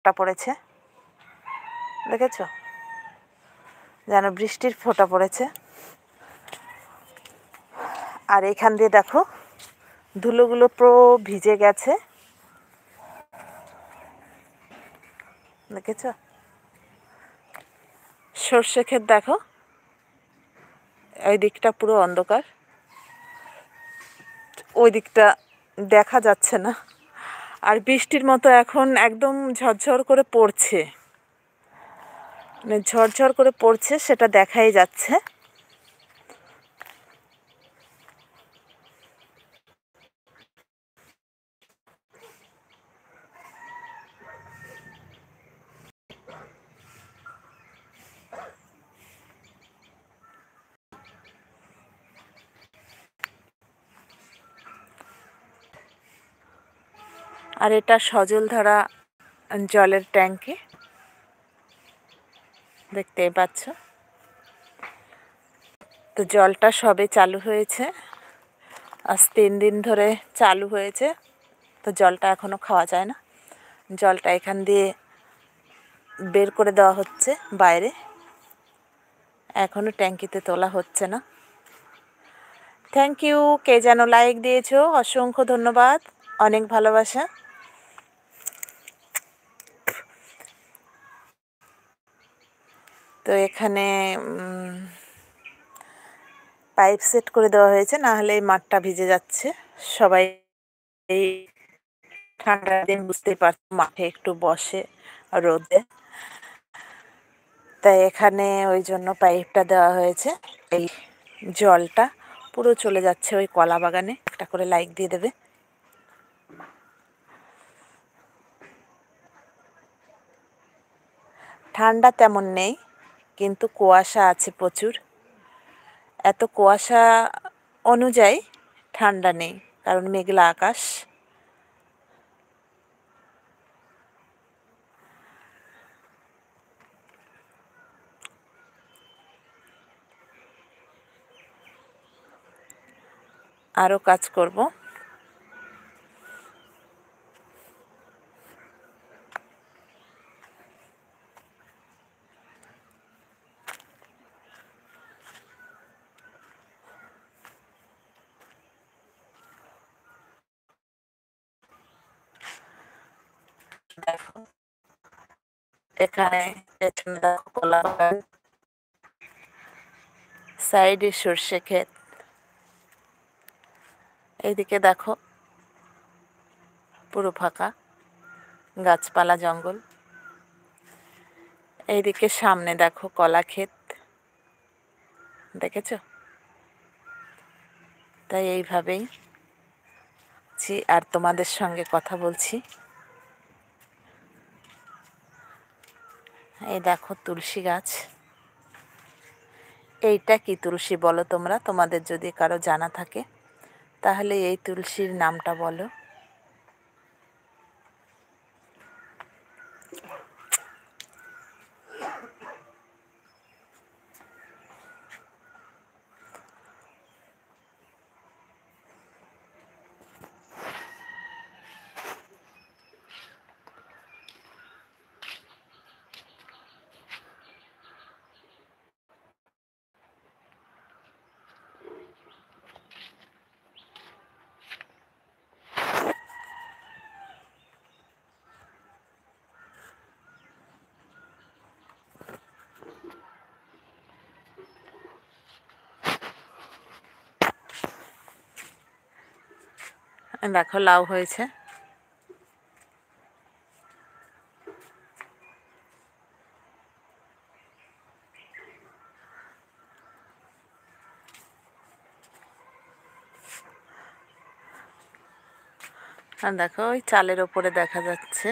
ফোঁটা পড়েছে, দেখেছো? যেন বৃষ্টির ফোঁটা পড়েছে। আর এখান দিয়ে দেখো ধুলোগুলো পুরো ভিজে গেছে, দেখেছো? সর্ষে ক্ষেত দেখো, ওই দিকটা পুরো অন্ধকার, ওই দিকটা দেখা যাচ্ছে না। আর বৃষ্টির মতো এখন একদম ঝরঝর করে পড়ছে, মানে ঝরঝর করে পড়ছে, সেটা দেখাই যাচ্ছে। আর এটা সজলধারা জলের ট্যাঙ্কি, দেখতেই পাচ্ছ। তো জলটা সবে চালু হয়েছে, আজ 3 দিন ধরে চালু হয়েছে। তো জলটা এখনও খাওয়া যায় না, জলটা এখান দিয়ে বের করে দেওয়া হচ্ছে বাইরে, এখনও ট্যাঙ্কিতে তোলা হচ্ছে না। থ্যাংক ইউ, কে যেন লাইক দিয়েছো, অসংখ্য ধন্যবাদ, অনেক ভালোবাসা। তো এখানে পাইপ সেট করে দেওয়া হয়েছে, না হলে এই মাঠটা ভিজে যাচ্ছে। সবাই এই ঠান্ডার দিন বুঝতেই পারছো মাঠে একটু বসে রোদে, তাই এখানে ওই জন্য পাইপটা দেওয়া হয়েছে। এই জলটা পুরো চলে যাচ্ছে ওই কলা বাগানে। একটা করে লাইক দিয়ে দেবে। ঠান্ডা তেমন নেই, কিন্তু কুয়াশা আছে প্রচুর। এত কুয়াশা অনুযায়ী ঠান্ডা নেই, কারণ মেঘলা আকাশ। আরও কাজ করব। দেখো এখানে পেছনে দেখো কলা বাগান, সাইডে সর্ষে ক্ষেত, এইদিকে দেখো পুরো ফাঁকা, গাছপালা জঙ্গল। এইদিকে সামনে দেখো কলা ক্ষেত, দেখেছো? তাই এইভাবেই আর তোমাদের সঙ্গে কথা বলছি। এই দেখো তুলসী গাছ। এইটা কি তুলসী বলো তোমরা? তোমাদের যদি কারো জানা থাকে তাহলে এই তুলসীর নামটা বলো। দেখো লাউ হয়েছে। আর দেখো ওই চালের ওপরে দেখা যাচ্ছে